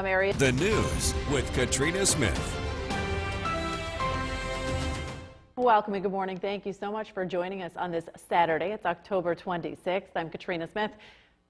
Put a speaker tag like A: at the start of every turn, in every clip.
A: Area.
B: The news with Katrina Smith.
A: Welcome and good morning. Thank you so much for joining us on this Saturday. It's October 26th. I'm Katrina Smith.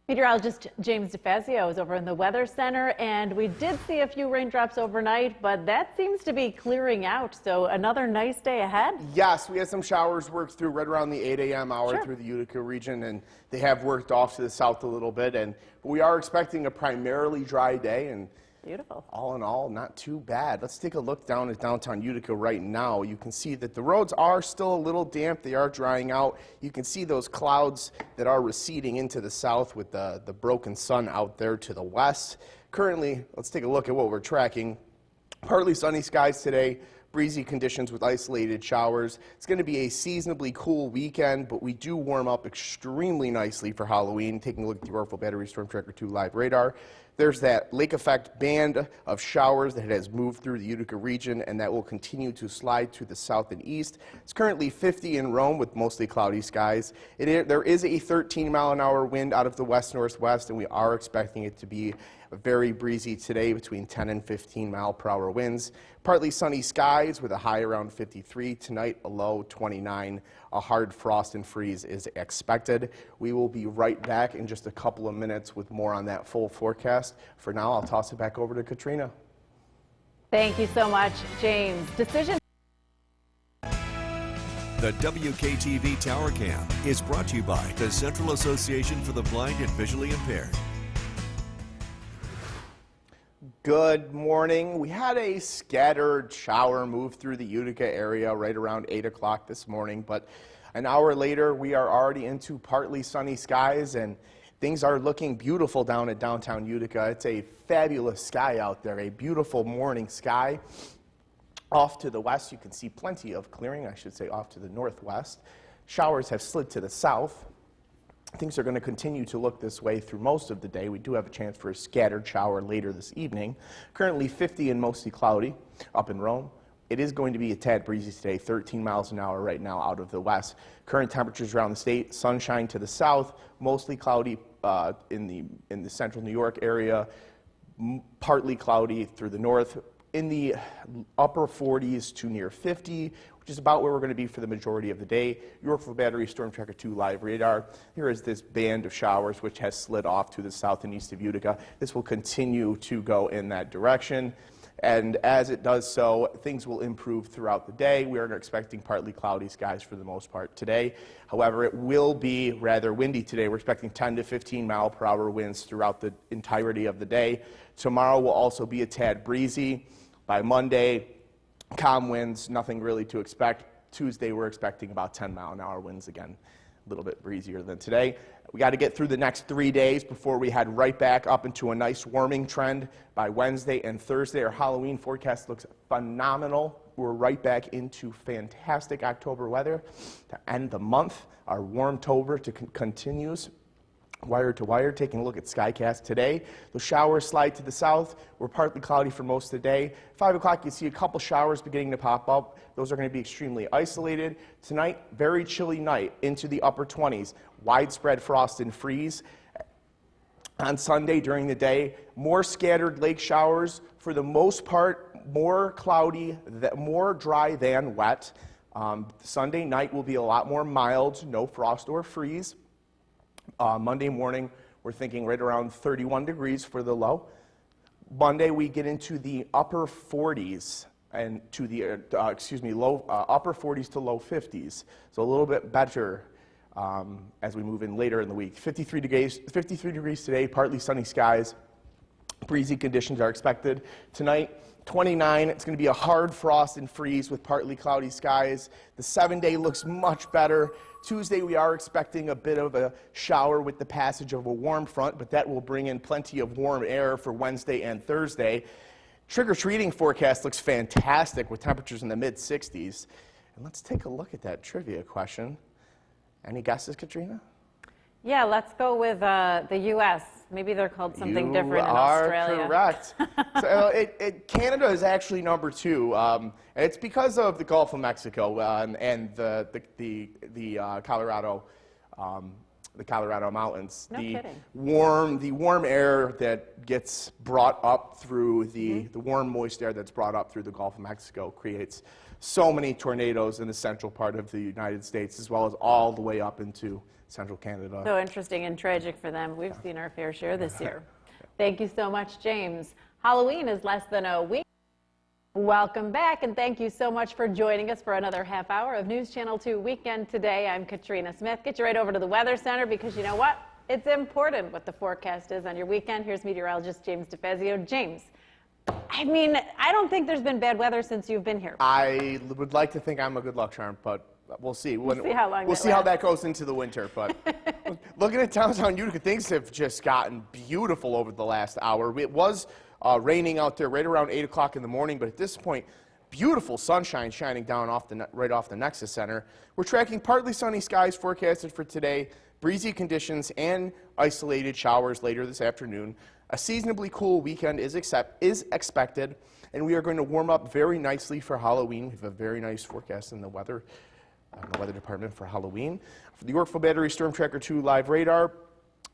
A: Meteorologist James DeFazio is over in the Weather Center, and we did see a few raindrops overnight, but that seems to be clearing out. So another nice day ahead.
C: Yes, we had some showers worked through right around the 8 a.m. hour through the Utica region, and they have worked off to the south a little bit. But we are expecting a primarily dry day, and
A: beautiful.
C: All in all, not too bad. Let's take a look down at downtown Utica right now. You can see that the roads are still a little damp. They are drying out. You can see those clouds that are receding into the south with the broken sun out there to the west. Currently, let's take a look at what we're tracking. Partly sunny skies today. Breezy conditions with isolated showers. It's going to be a seasonably cool weekend, but we do warm up extremely nicely for Halloween. Taking a look at the Orful Battery Storm Tracker 2 live radar. There's that lake effect band of showers that has moved through the Utica region, and that will continue to slide to the south and east. It's currently 50 in Rome with mostly cloudy skies. There is a 13-mile-an-hour wind out of the west-northwest, and we are expecting it to be very breezy today between 10 and 15-mile-per-hour winds. Partly sunny skies with a high around 53. Tonight, a low 29. A hard frost and freeze is expected. We will be right back in just a couple of minutes with more on that full forecast. For now, I'll toss it back over to Katrina.
A: Thank you so much, James. Decision.
B: The WKTV Tower Cam is brought to you by the Central Association for the Blind and Visually Impaired.
C: Good morning. We had a scattered shower move through the Utica area right around 8 o'clock this morning, but an hour later we are already into partly sunny skies, and things are looking beautiful down at downtown Utica. It's a fabulous sky out there, a beautiful morning sky. Off to the west you can see plenty of clearing, I should say off to the northwest. Showers have slid to the south. Things are going to continue to look this way through most of the day. We do have a chance for a scattered shower later this evening. Currently 50 and mostly cloudy up in Rome. It is going to be a tad breezy today, 13 miles an hour right now out of the west. Current temperatures around the state, sunshine to the south, mostly cloudy in the central New York area, partly cloudy through the north. In the upper 40s to near 50, which is about where we're going to be for the majority of the day. Orful Battery Storm Tracker 2 live radar. Here is this band of showers which has slid off to the south and east of Utica. This will continue to go in that direction. And as it does so, things will improve throughout the day. We are expecting partly cloudy skies for the most part today. However, it will be rather windy today. We're expecting 10 to 15 mile per hour winds throughout the entirety of the day. Tomorrow will also be a tad breezy. By Monday, calm winds, nothing really to expect. Tuesday, we're expecting about 10-mile-an-hour winds again, a little bit breezier than today. We got to get through the next 3 days before we head right back up into a nice warming trend. By Wednesday and Thursday, our Halloween forecast looks phenomenal. We're right back into fantastic October weather to end the month. Our warm-tober continues. Wire to wire, taking a look at Skycast today. The showers slide to the south. We're partly cloudy for most of the day. 5 o'clock, you see a couple showers beginning to pop up. Those are going to be extremely isolated. Tonight, very chilly night into the upper 20s. Widespread frost and freeze. On Sunday during the day, more scattered lake showers. For the most part, more cloudy, more dry than wet. Sunday night will be a lot more mild, no frost or freeze. Monday morning, we're thinking right around 31 degrees for the low. Monday, we get into the upper 40s and to the, upper 40s to low 50s. So a little bit better as we move in later in the week. 53 degrees today, partly sunny skies. Breezy conditions are expected. Tonight, 29, it's going to be a hard frost and freeze with partly cloudy skies. The 7-day looks much better. Tuesday, we are expecting a bit of a shower with the passage of a warm front, but that will bring in plenty of warm air for Wednesday and Thursday. Trick-or-treating forecast looks fantastic with temperatures in the mid-60s. And let's take a look at that trivia question. Any guesses, Katrina?
A: Yeah, let's go with the U.S. Maybe they're called something different in Australia.
C: You are correct. So, Canada is actually number 2. And it's because of the Gulf of Mexico and the Colorado the Colorado mountains.
A: No kidding.
C: The warm air that gets brought up through the warm, moist air that's brought up through the Gulf of Mexico creates so many tornadoes in the central part of the United States, as well as all the way up into central Canada.
A: So interesting and tragic for them. We've seen our fair share this year. Thank you so much, James. Halloween is less than a week. Welcome back, and thank you so much for joining us for another half hour of News Channel 2 Weekend Today. I'm Katrina Smith. Get you right over to the Weather Center because you know what? It's important what the forecast is on your weekend. Here's meteorologist James DeFazio. James, I mean, I don't think there's been bad weather since you've been here.
C: I would like to think I'm a good luck charm, but we'll see.
A: We'll see how long
C: we'll see how that goes into the winter. But looking at downtown Utica, things have just gotten beautiful over the last hour. It was raining out there right around 8 o'clock in the morning, but at this point, beautiful sunshine shining down right off the Nexus Center. We're tracking partly sunny skies forecasted for today, breezy conditions, and isolated showers later this afternoon. A seasonably cool weekend is expected, and we are going to warm up very nicely for Halloween. We have a very nice forecast in the weather department for Halloween. For the Yorkville Battery Storm Tracker 2 live radar,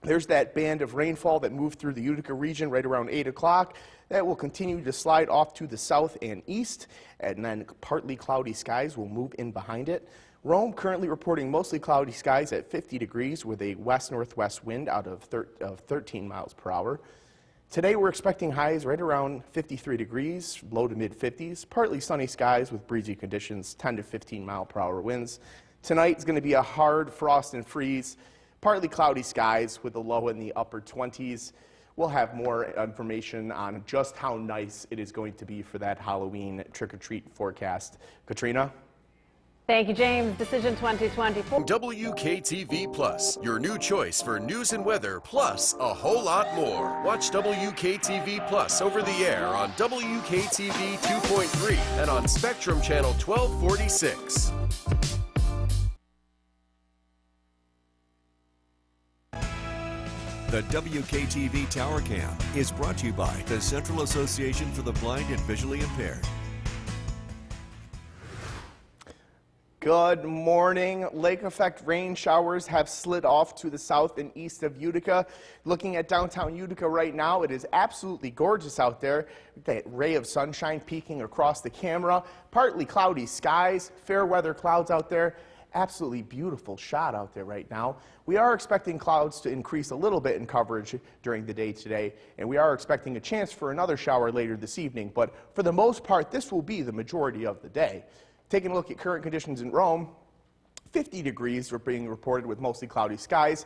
C: there's that band of rainfall that moved through the Utica region right around 8 o'clock. That will continue to slide off to the south and east, and then partly cloudy skies will move in behind it. Rome currently reporting mostly cloudy skies at 50 degrees with a west-northwest wind out of 13 miles per hour. Today we're expecting highs right around 53 degrees, low to mid-50s, partly sunny skies with breezy conditions, 10 to 15 mile per hour winds. Tonight is going to be a hard frost and freeze. Partly cloudy skies with a low in the upper 20s. We'll have more information on just how nice it is going to be for that Halloween trick-or-treat forecast. Katrina?
A: Thank you, James. Decision 2024.
B: WKTV Plus, your new choice for news and weather, plus a whole lot more. Watch WKTV Plus over the air on WKTV 2.3 and on Spectrum Channel 1246. The WKTV Tower Cam is brought to you by the Central Association for the Blind and Visually Impaired.
C: Good morning. Lake effect rain showers have slid off to the south and east of Utica. Looking at downtown Utica right now, it is absolutely gorgeous out there. That ray of sunshine peeking across the camera. Partly cloudy skies, fair weather clouds out there. Absolutely beautiful shot out there right now. We are expecting clouds to increase a little bit in coverage during the day today, and we are expecting a chance for another shower later this evening, but for the most part, this will be the majority of the day. Taking a look at current conditions in Rome, 50 degrees are being reported with mostly cloudy skies.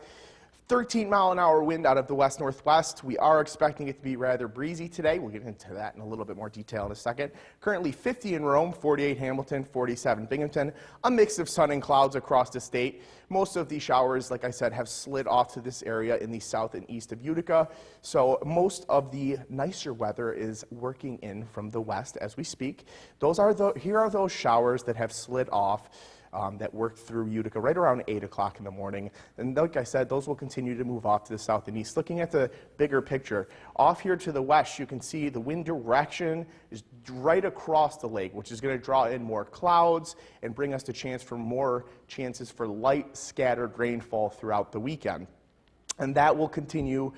C: 13-mile-an-hour wind out of the west-northwest. We are expecting it to be rather breezy today. We'll get into that in a little bit more detail in a second. Currently 50 in Rome, 48 Hamilton, 47 Binghamton. A mix of sun and clouds across the state. Most of these showers, like I said, have slid off to this area in the south and east of Utica. So most of the nicer weather is working in from the west as we speak. Here are those showers that have slid off. That worked through Utica right around 8 o'clock in the morning. And like I said, those will continue to move off to the south and east. Looking at the bigger picture, off here to the west, you can see the wind direction is right across the lake, which is going to draw in more clouds and bring us more chances for light scattered rainfall throughout the weekend. And that will continue.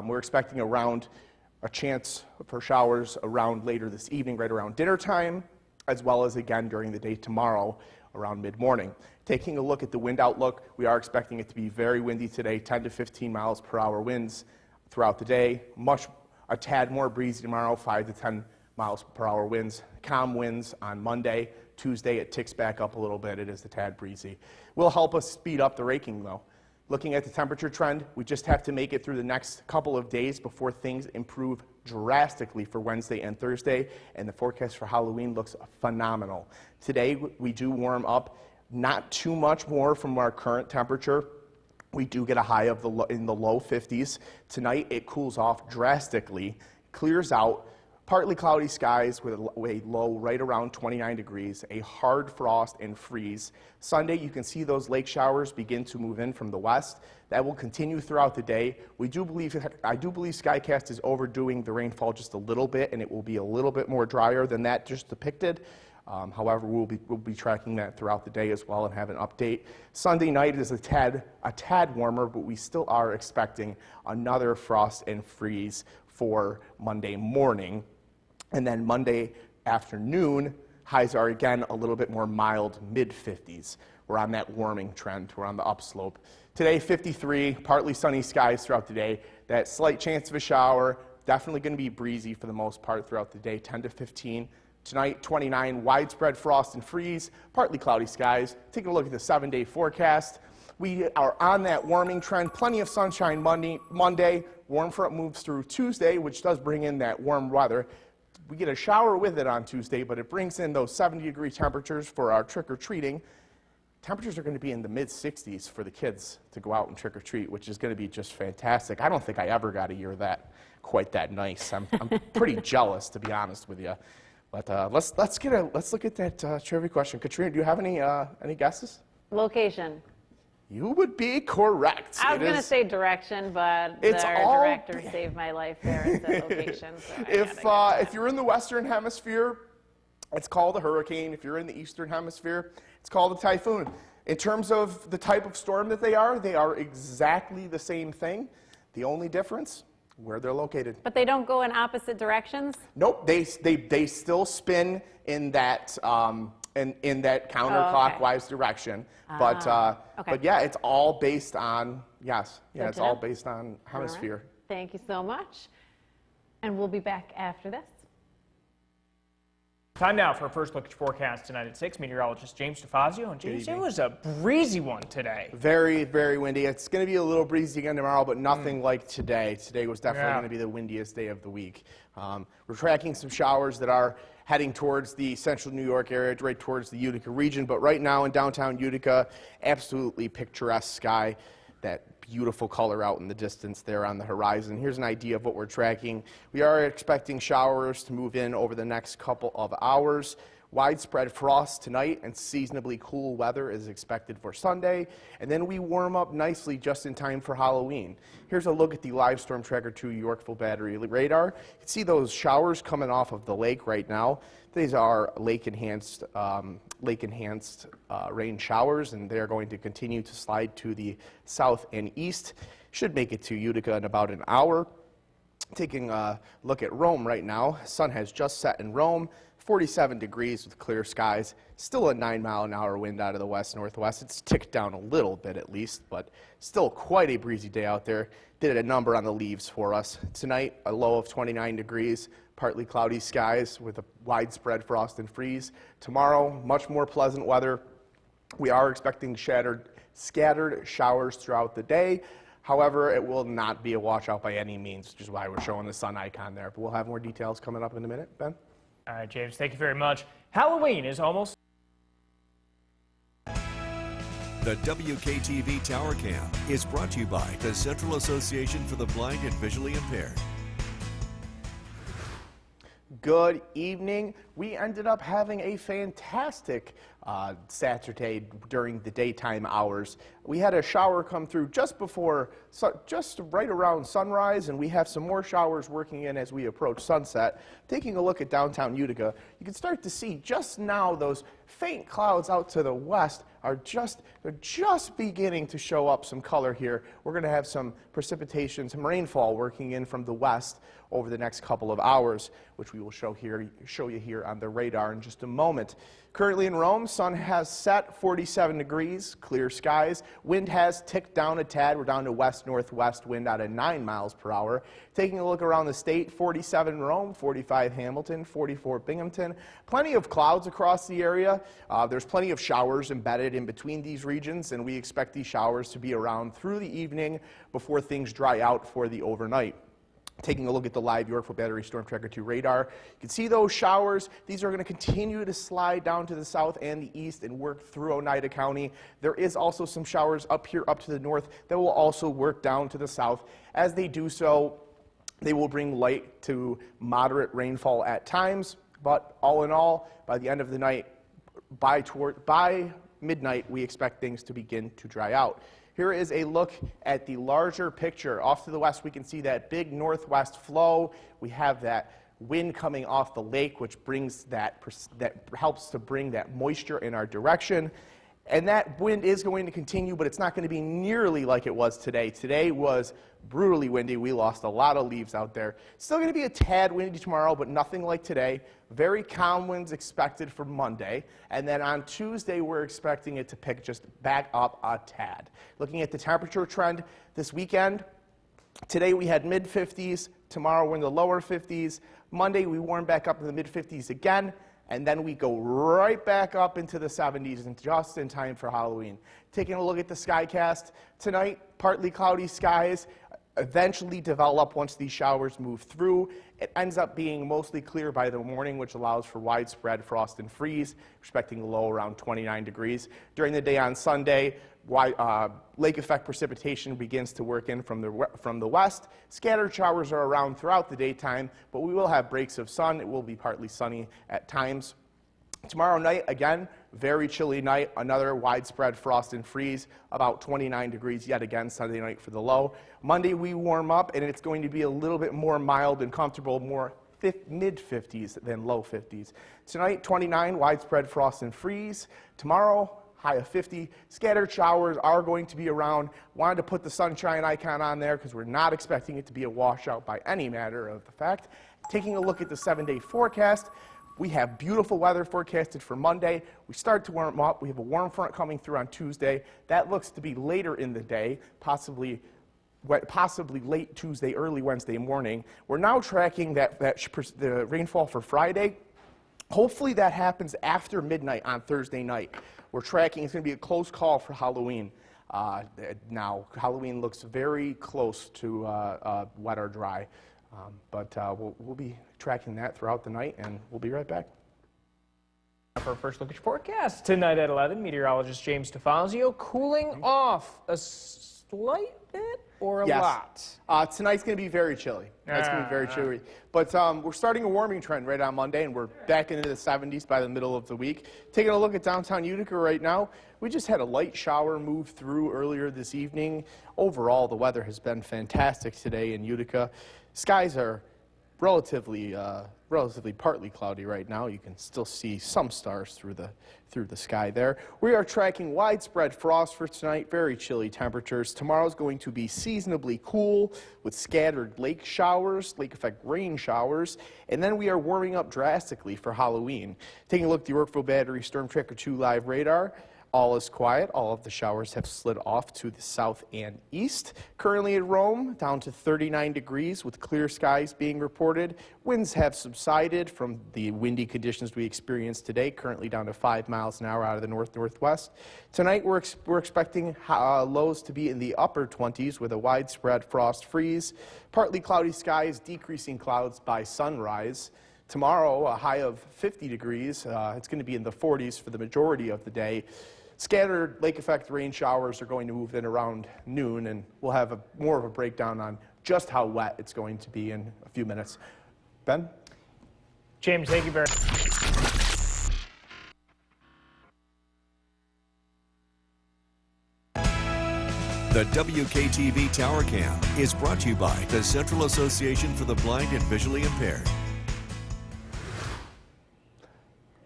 C: We're expecting a chance for showers around later this evening, right around dinner time, as well as again during the day tomorrow, around mid-morning. Taking a look at the wind outlook, we are expecting it to be very windy today, 10 to 15 miles per hour winds throughout the day. A tad more breezy tomorrow, 5 to 10 miles per hour winds. Calm winds on Monday. Tuesday, it ticks back up a little bit. It is a tad breezy. Will help us speed up the raking, though. Looking at the temperature trend, we just have to make it through the next couple of days before things improve drastically for Wednesday and Thursday, and the forecast for Halloween looks phenomenal. Today, we do warm up not too much more from our current temperature. We do get a high in the low 50s. Tonight, it cools off drastically, clears out, partly cloudy skies with a low right around 29 degrees, a hard frost and freeze. Sunday, you can see those lake showers begin to move in from the west. That will continue throughout the day. I do believe Skycast is overdoing the rainfall just a little bit, and it will be a little bit more drier than that just depicted. However, we'll be tracking that throughout the day as well and have an update. Sunday night is a tad warmer, but we still are expecting another frost and freeze for Monday morning. And then Monday afternoon, highs are again a little bit more mild, mid-50s. We're on that warming trend. We're on the upslope. Today, 53, partly sunny skies throughout the day. That slight chance of a shower, definitely going to be breezy for the most part throughout the day, 10 to 15. Tonight, 29, widespread frost and freeze, partly cloudy skies. Taking a look at the 7-day forecast. We are on that warming trend. Plenty of sunshine Monday. Warm front moves through Tuesday, which does bring in that warm weather. We get a shower with it on Tuesday, but it brings in those 70-degree temperatures for our trick-or-treating. Temperatures are going to be in the mid-60s for the kids to go out and trick-or-treat, which is going to be just fantastic. I don't think I ever got a year quite that nice. I'm pretty jealous, to be honest with you. But let's look at that trivia question. Katrina, do you have any guesses?
A: Location.
C: You would be correct.
A: I was going to say direction, but our director saved my life there and said location. So
C: if you're in the Western Hemisphere, it's called a hurricane. If you're in the Eastern Hemisphere, it's called a typhoon. In terms of the type of storm that they are exactly the same thing. The only difference, where they're located.
A: But they don't go in opposite directions?
C: Nope, they still spin in that counterclockwise direction. But yeah, it's all based on it's all based on hemisphere.
A: Right. Thank you so much. And we'll be back after this.
D: Time now for a first look at your forecast tonight at 6. Meteorologist James DeFazio. And James, it was a breezy one today.
C: Very, very windy. It's going to be a little breezy again tomorrow, but nothing like today. Today was definitely going to be the windiest day of the week. We're tracking some showers that are heading towards the central New York area, right towards the Utica region. But right now in downtown Utica, absolutely picturesque sky. That beautiful color out in the distance there on the horizon. Here's an idea of what we're tracking. We are expecting showers to move in over the next couple of hours. Widespread frost tonight and seasonably cool weather is expected for Sunday. And then we warm up nicely just in time for Halloween. Here's a look at the Live Storm Tracker 2 Yorkville battery radar. You can see those showers coming off of the lake right now. These are lake-enhanced rain showers, and they are going to continue to slide to the south and east. Should make it to Utica in about an hour. Taking a look at Rome right now. Sun has just set in Rome. 47 degrees with clear skies. Still a 9-mile-an-hour wind out of the west-northwest. It's ticked down a little bit at least, but still quite a breezy day out there. Did a number on the leaves for us. Tonight, a low of 29 degrees. Partly cloudy skies with a widespread frost and freeze. Tomorrow, much more pleasant weather. We are expecting scattered showers throughout the day. However, it will not be a washout by any means, which is why we're showing the sun icon there. But we'll have more details coming up in a minute. Ben?
D: All right, James, thank you very much. Halloween is almost...
E: The WKTV Tower Cam is brought to you by the Central Association for the Blind and Visually Impaired.
C: Good evening. We ended up having a fantastic Saturday during the daytime hours. We had a shower come through just right around sunrise, and we have some more showers working in as we approach sunset. Taking a look at downtown Utica, you can start to see just now those faint clouds out to the west they're just beginning to show up some color here. We're going to have some precipitation, some rainfall working in from the west over the next couple of hours, which we will show you here on the radar in just a moment. Currently in Rome, sun has set, 47 degrees, clear skies. Wind has ticked down a tad. We're down to west-northwest wind out of 9 miles per hour. Taking a look around the state, 47 Rome, 45 Hamilton, 44 Binghamton. Plenty of clouds across the area. There's plenty of showers embedded in between these regions, and we expect these showers to be around through the evening before things dry out for the overnight. Taking a look at the live Yorkville Battery Storm Tracker 2 radar, you can see those showers. These are going to continue to slide down to the south and the east and work through Oneida County. There is also some showers up here up to the north that will also work down to the south. As they do so, they will bring light to moderate rainfall at times, but all in all, by the end of the night, by midnight, we expect things to begin to dry out. Here is a look at the larger picture. Off to the west, we can see that big northwest flow. We have that wind coming off the lake, which brings that helps to bring that moisture in our direction. And that wind is going to continue, but it's not going to be nearly like it was today. Today was brutally windy. We lost a lot of leaves out there. Still going to be a tad windy tomorrow, but nothing like today. Very calm winds expected for Monday. And then on Tuesday, we're expecting it to pick just back up a tad. Looking at the temperature trend this weekend, today we had mid-50s. Tomorrow we're in the lower 50s. Monday we warm back up in the mid-50s again. And then we go right back up into the 70s and just in time for Halloween. Taking a look at the skycast tonight, partly cloudy skies eventually develop once these showers move through. It ends up being mostly clear by the morning, which allows for widespread frost and freeze, expecting a low around 29 degrees. During the day on Sunday, lake effect precipitation begins to work in from the west. Scattered showers are around throughout the daytime, but we will have breaks of sun. It will be partly sunny at times. Tomorrow night, again, very chilly night, another widespread frost and freeze, about 29 degrees yet again Sunday night for the low. Monday we warm up, and it's going to be a little bit more mild and comfortable, more mid-50s than low 50s. Tonight, 29, widespread frost and freeze. Tomorrow, high of 50. Scattered showers are going to be around. Wanted to put the sunshine icon on there because we're not expecting it to be a washout by any matter of the fact. Taking a look at the 7-day forecast, we have beautiful weather forecasted for Monday. We start to warm up. We have a warm front coming through on Tuesday. That looks to be later in the day, possibly late Tuesday, early Wednesday morning. We're now tracking the rainfall for Friday. Hopefully that happens after midnight on Thursday night. We're tracking, it's going to be a close call for Halloween. Now, Halloween looks very close to wet or dry, but we'll be tracking that throughout the night, and we'll be right back.
D: For our first look at your forecast tonight at 11, meteorologist James DeFazio. Cooling off a slight bit or a lot?
C: Tonight's going to be very chilly. It's going to be very chilly. But we're starting a warming trend right on Monday, and we're back into the 70s by the middle of the week. Taking a look at downtown Utica right now, we just had a light shower move through earlier this evening. Overall, the weather has been fantastic today in Utica. Skies are relatively partly cloudy right now. You can still see some stars through the sky there. We are tracking widespread frost for tonight, very chilly temperatures. Tomorrow's going to be seasonably cool with scattered lake showers, lake effect rain showers, and then we are warming up drastically for Halloween. Taking a look at the Yorkville Battery Storm Tracker 2 live radar. All is quiet. All of the showers have slid off to the south and east. Currently at Rome, down to 39 degrees with clear skies being reported. Winds have subsided from the windy conditions we experienced today, currently down to 5 miles an hour out of the north-northwest. Tonight, we're expecting lows to be in the upper 20s with a widespread frost freeze. Partly cloudy skies, decreasing clouds by sunrise. Tomorrow, a high of 50 degrees. It's going to be in the 40s for the majority of the day. Scattered lake effect rain showers are going to move in around noon, and we'll have more of a breakdown on just how wet it's going to be in a few minutes. Ben?
D: James, thank you very much.
E: The WKTV Tower Cam is brought to you by the Central Association for the Blind and Visually Impaired.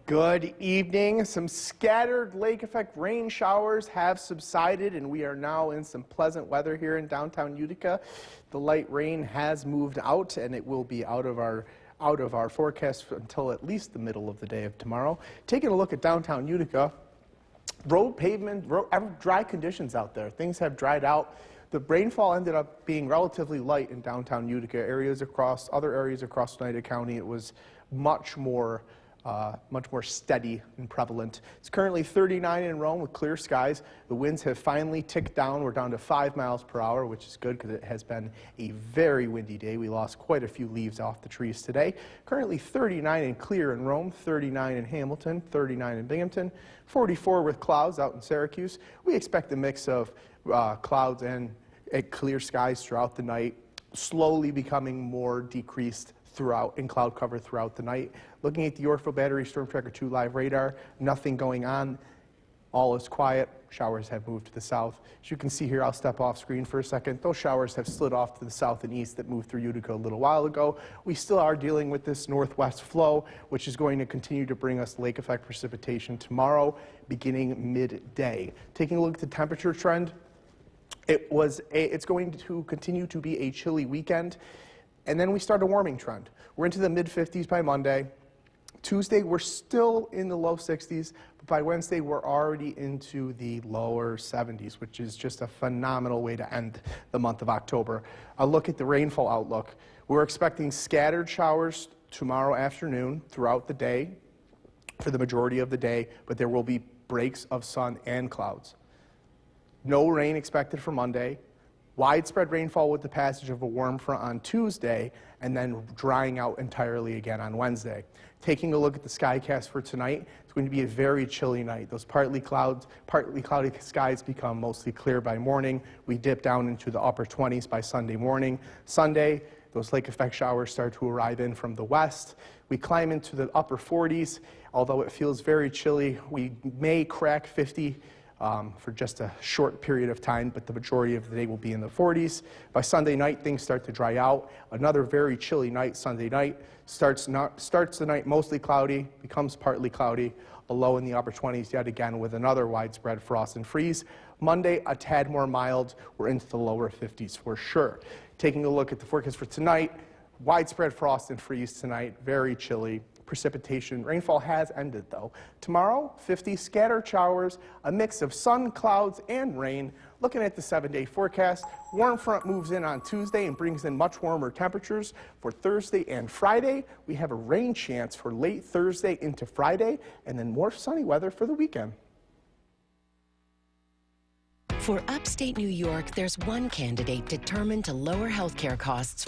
C: Good evening. Some scattered lake effect rain showers have subsided, and we are now in some pleasant weather here in downtown Utica. The light rain has moved out, and it will be out of our forecast until at least the middle of the day of tomorrow. Taking a look at downtown Utica, dry conditions out there. Things have dried out. The rainfall ended up being relatively light in downtown Utica. Other areas across Oneida County, it was much more steady and prevalent. It's currently 39 in Rome with clear skies. The winds have finally ticked down. We're down to 5 miles per hour, which is good because it has been a very windy day. We lost quite a few leaves off the trees today. Currently 39 and clear in Rome, 39 in Hamilton, 39 in Binghamton, 44 with clouds out in Syracuse. We expect a mix of clouds and clear skies throughout the night, slowly becoming more decreased in cloud cover throughout the night. Looking at the Yorkville Battery Storm Tracker 2 live radar, nothing going on all is quiet. Showers have moved to the south. As you can see here, I'll step off screen for a second. Those showers have slid off to the south and east that moved through Utica a little while ago. We still are dealing with this northwest flow, which is going to continue to bring us lake effect precipitation tomorrow, beginning midday. Taking a look at the temperature trend, it's going to continue to be a chilly weekend, and then we start a warming trend. We're into the mid-50s by Monday. Tuesday, we're still in the low 60s, but by Wednesday, we're already into the lower 70s, which is just a phenomenal way to end the month of October. A look at the rainfall outlook. We're expecting scattered showers tomorrow afternoon throughout the day for the majority of the day, but there will be breaks of sun and clouds. No rain expected for Monday. Widespread rainfall with the passage of a warm front on Tuesday, and then drying out entirely again on Wednesday. Taking a look at the skycast for tonight, it's going to be a very chilly night. Those partly cloudy skies become mostly clear by morning. We dip down into the upper 20s by Sunday morning. Sunday, those lake effect showers start to arrive in from the west. We climb into the upper 40s. Although it feels very chilly, we may crack 50 for just a short period of time, but the majority of the day will be in the 40s. By Sunday night, things start to dry out. Another very chilly night, Sunday night. Starts the night mostly cloudy, becomes partly cloudy, a low in the upper 20s yet again with another widespread frost and freeze. Monday, a tad more mild. We're into the lower 50s for sure. Taking a look at the forecast for tonight, widespread frost and freeze tonight, very chilly. Precipitation, rainfall has ended though. Tomorrow, 50 scattered showers, a mix of sun, clouds, and rain. Looking at the 7-day forecast, warm front moves in on Tuesday and brings in much warmer temperatures. For Thursday and Friday, we have a rain chance for late Thursday into Friday, and then more sunny weather for the weekend.
F: For upstate New York, there's one candidate determined to lower healthcare costs